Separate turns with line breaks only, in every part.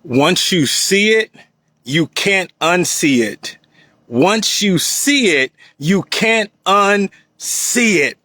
Once you see it, you can't unsee it. Once you see it, you can't unsee it.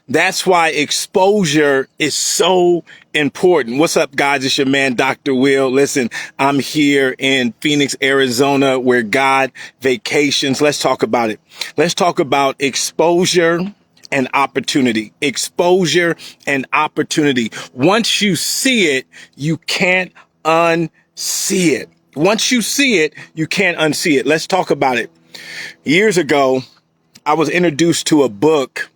That's why exposure is so important. What's up, guys? It's your man, Dr. Will. Listen, I'm here in Phoenix, Arizona, where God vacations. Let's talk about it. Let's talk about exposure and opportunity. Exposure and opportunity. Once you see it, you can't unsee it. Once you see it, you can't unsee it. Let's talk about it. Years ago, I was introduced to a book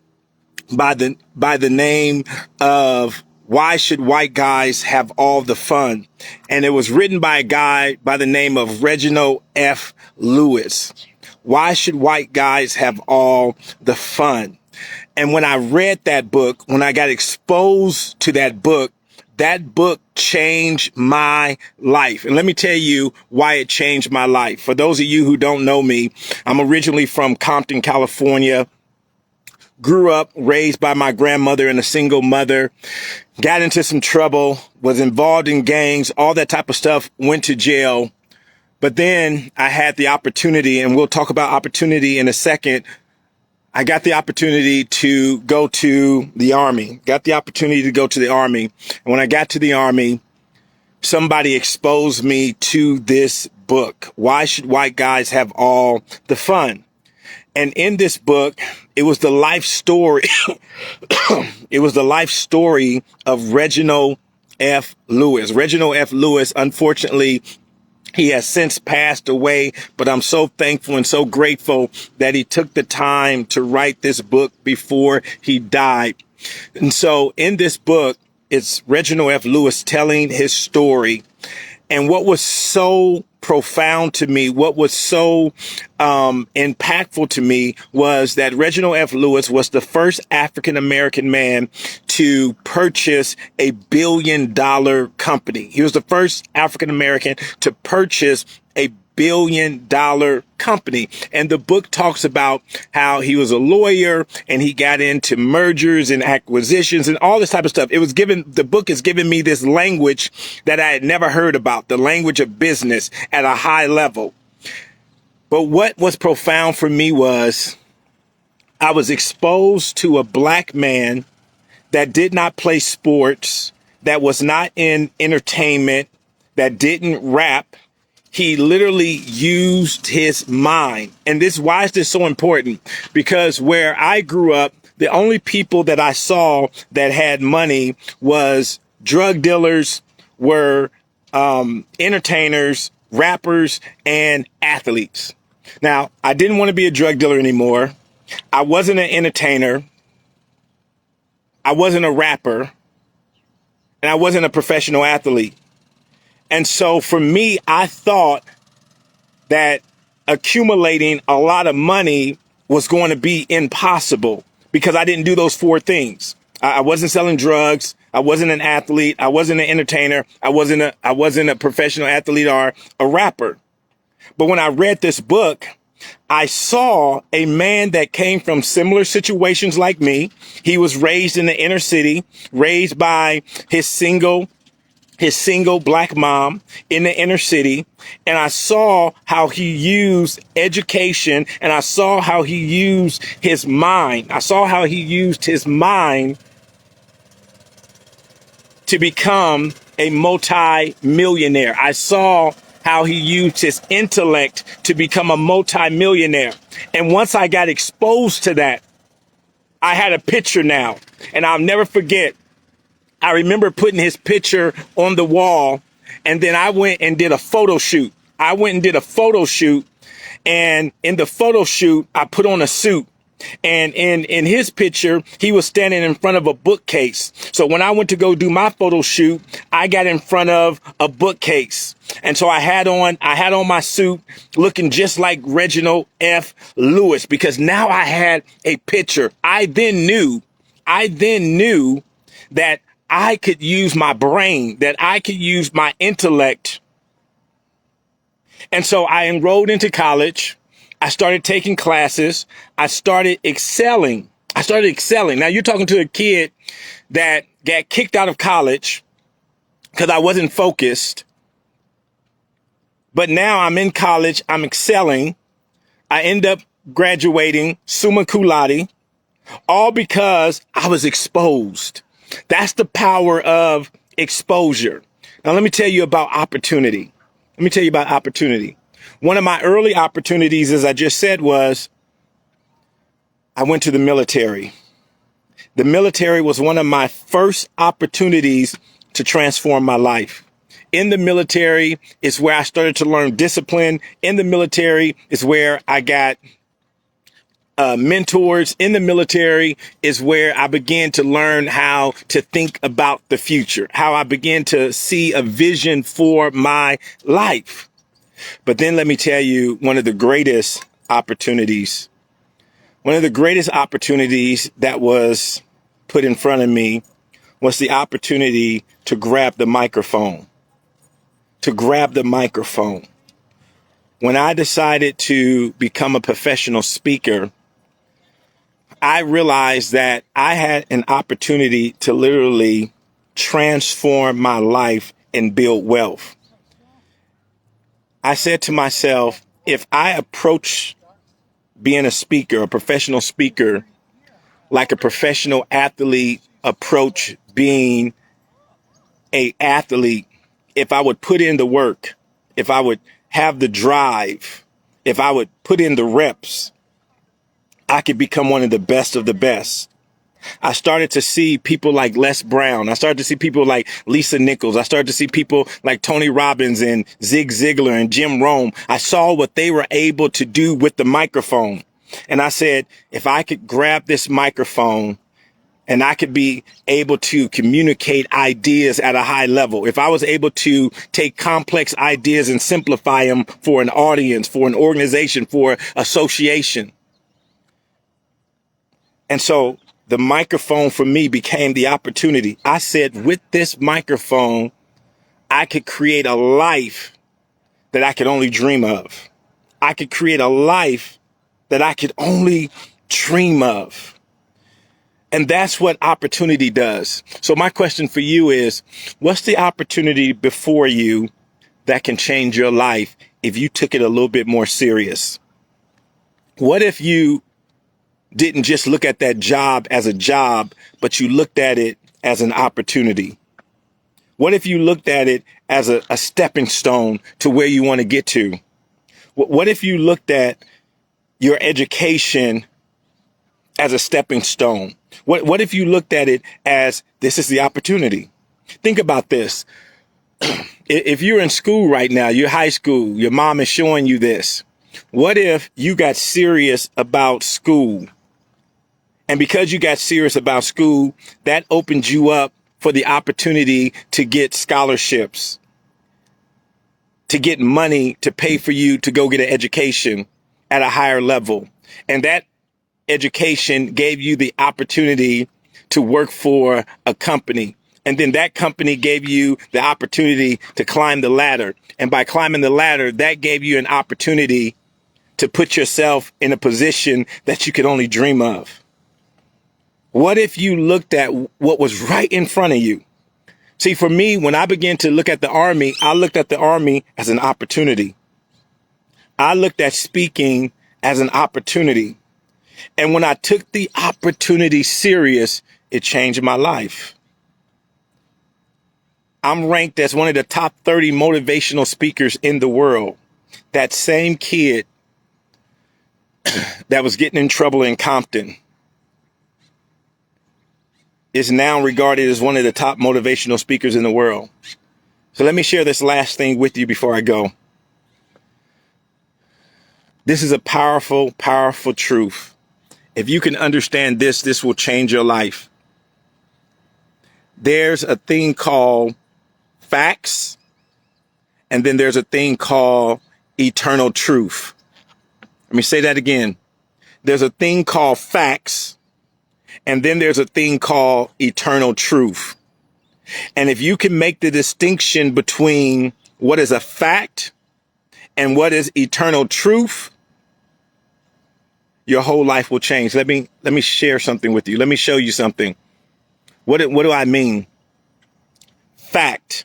by the name of Why Should White Guys Have All the Fun? And it was written by a guy by the name of Reginald F. Lewis. Why should white guys have all the fun? And when I read that book, when I got exposed to that book changed my life. And let me tell you why it changed my life. For those of you who don't know me, I'm originally from Compton, California. Grew up, raised by my grandmother and a single mother, got into some trouble, was involved in gangs, all that type of stuff, went to jail. But then I had the opportunity, and we'll talk about opportunity in a second. I got the opportunity to go to the Army, And when I got to the Army, somebody exposed me to this book. Why should white guys have all the fun? And in this book, it was the life story. It was the life story of Reginald F. Lewis. Reginald F. Lewis, unfortunately, he has since passed away, but I'm so thankful and so grateful that he took the time to write this book before he died. And so in this book, it's Reginald F. Lewis telling his story. And what was so profound to me, what was so impactful to me was that Reginald F. Lewis was the first African-American man to purchase a billion-dollar company. He was the first African-American to purchase a billion-dollar company. And the book talks about how he was a lawyer and he got into mergers and acquisitions and all this type of stuff. The book is giving me this language that I had never heard about, the language of business at a high level. But what was profound for me was I was exposed to a black man that did not play sports, that was not in entertainment, that didn't rap. He literally used his mind. And why is this so important? Because where I grew up, the only people that I saw that had money was drug dealers, were entertainers, rappers, and athletes. Now, I didn't want to be a drug dealer anymore. I wasn't an entertainer. I wasn't a rapper. And I wasn't a professional athlete. And so for me, I thought that accumulating a lot of money was going to be impossible because I didn't do those four things. I wasn't selling drugs. I wasn't an athlete. I wasn't an entertainer. I wasn't a professional athlete or a rapper. But when I read this book, I saw a man that came from similar situations like me. He was raised in the inner city, raised by his single black mom in the inner city. And I saw how he used education, and I saw how he used his mind. I saw how he used his mind to become a multi-millionaire. I saw how he used his intellect to become a multi-millionaire. And once I got exposed to that, I had a picture now, and I'll never forget. I remember putting his picture on the wall, and then I went and did a photo shoot. And in the photo shoot, I put on a suit. And in his picture, he was standing in front of a bookcase. So when I went to go do my photo shoot, I got in front of a bookcase. And so I had on my suit looking just like Reginald F. Lewis, because now I had a picture. I then knew that I could use my brain, that I could use my intellect. And so I enrolled into college. I started taking classes. I started excelling. Now you're talking to a kid that got kicked out of college because I wasn't focused. But now I'm in college. I'm excelling. I end up graduating summa cum laude, all because I was exposed. That's the power of exposure. Now, let me tell you about opportunity. One of my early opportunities, as I just said, was I went to the military. The military was one of my first opportunities to transform my life. In the military is where I started to learn discipline. In the military is where I got mentors. In the military is where I began to learn how to think about the future, how I began to see a vision for my life. But then let me tell you, one of the greatest opportunities that was put in front of me was the opportunity to grab the microphone. When I decided to become a professional speaker, I realized that I had an opportunity to literally transform my life and build wealth. I said to myself, if I approach being a speaker, a professional speaker, like a professional athlete approach being an athlete, if I would put in the work, if I would have the drive, if I would put in the reps, I could become one of the best. I started to see people like Les Brown. I started to see people like Lisa Nichols. I started to see people like Tony Robbins and Zig Ziglar and Jim Rohn. I saw what they were able to do with the microphone. And I said, if I could grab this microphone and I could be able to communicate ideas at a high level, if I was able to take complex ideas and simplify them for an audience, for an organization, for association. And so the microphone for me became the opportunity. I said, with this microphone, I could create a life that I could only dream of. I could create a life that I could only dream of. And that's what opportunity does. So my question for you is, what's the opportunity before you that can change your life if you took it a little bit more serious? What if you didn't just look at that job as a job, but you looked at it as an opportunity? What if you looked at it as a stepping stone to where you want to get to? What if you looked at your education as a stepping stone? What if you looked at it as this is the opportunity? Think about this. If you're in school right now, you're high school, your mom is showing you this. What if you got serious about school? And because you got serious about school, that opened you up for the opportunity to get scholarships, to get money to pay for you to go get an education at a higher level. And that education gave you the opportunity to work for a company. And then that company gave you the opportunity to climb the ladder. And by climbing the ladder, that gave you an opportunity to put yourself in a position that you could only dream of. What if you looked at what was right in front of you? See, for me, when I began to look at the Army, I looked at the Army as an opportunity. I looked at speaking as an opportunity. And when I took the opportunity serious, it changed my life. I'm ranked as one of the top 30 motivational speakers in the world. That same kid that was getting in trouble in Compton is now regarded as one of the top motivational speakers in the world. So let me share this last thing with you before I go. This is a powerful, powerful truth. If you can understand this, this will change your life. There's a thing called facts, and then there's a thing called eternal truth. Let me say that again. There's a thing called facts, and then there's a thing called eternal truth. And if you can make the distinction between what is a fact and what is eternal truth, your whole life will change. Let me share something with you. Let me show you something. What do I mean? Fact.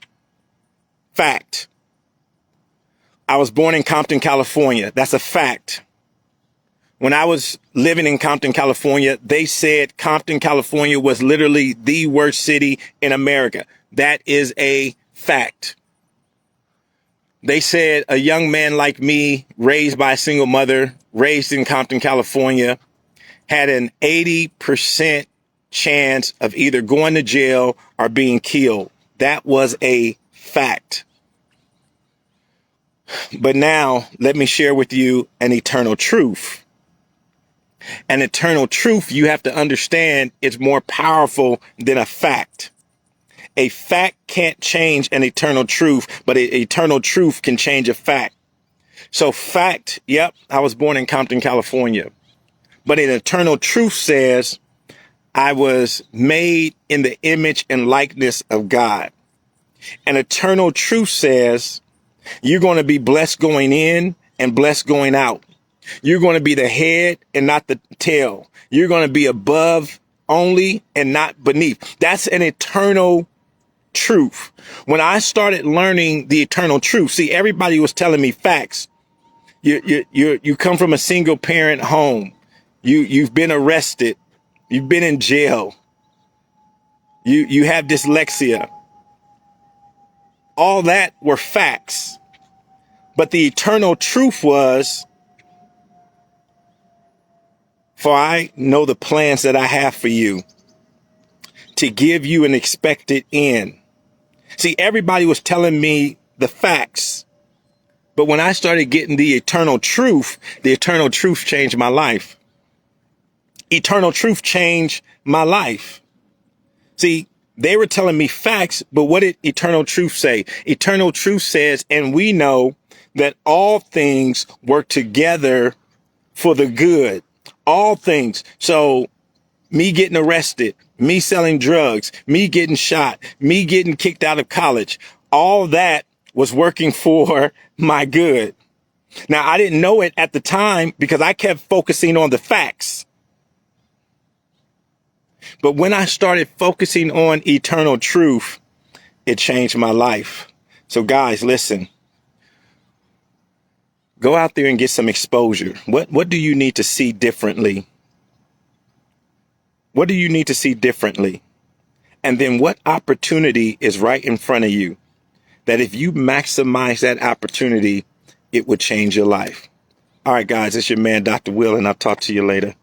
I was born in Compton, California. That's a fact. When I was living in Compton, California, they said Compton, California was literally the worst city in America. That is a fact. They said a young man like me, raised by a single mother, raised in Compton, California, had an 80% chance of either going to jail or being killed. That was a fact. But now let me share with you an eternal truth. An eternal truth, you have to understand, is more powerful than a fact. A fact can't change an eternal truth, but an eternal truth can change a fact. So fact, yep, I was born in Compton, California. But an eternal truth says I was made in the image and likeness of God. An eternal truth says you're going to be blessed going in and blessed going out. You're going to be the head and not the tail. You're going to be above only and not beneath. That's an eternal truth. When I started learning the eternal truth, see, everybody was telling me facts. You come from a single parent home. You've been arrested. You've been in jail. You have dyslexia. All that were facts. But the eternal truth was, for I know the plans that I have for you, to give you an expected end. See, everybody was telling me the facts. But when I started getting the eternal truth changed my life. Eternal truth changed my life. See, they were telling me facts, but what did eternal truth say? Eternal truth says, and we know that all things work together for the good. All things. So me getting arrested, me selling drugs, me getting shot, me getting kicked out of college, all that was working for my good. Now, I didn't know it at the time because I kept focusing on the facts. But when I started focusing on eternal truth, it changed my life. So guys, listen. Go out there and get some exposure. What do you need to see differently? What do you need to see differently? And then what opportunity is right in front of you that if you maximize that opportunity, it would change your life? All right, guys, it's your man, Dr. Will, and I'll talk to you later.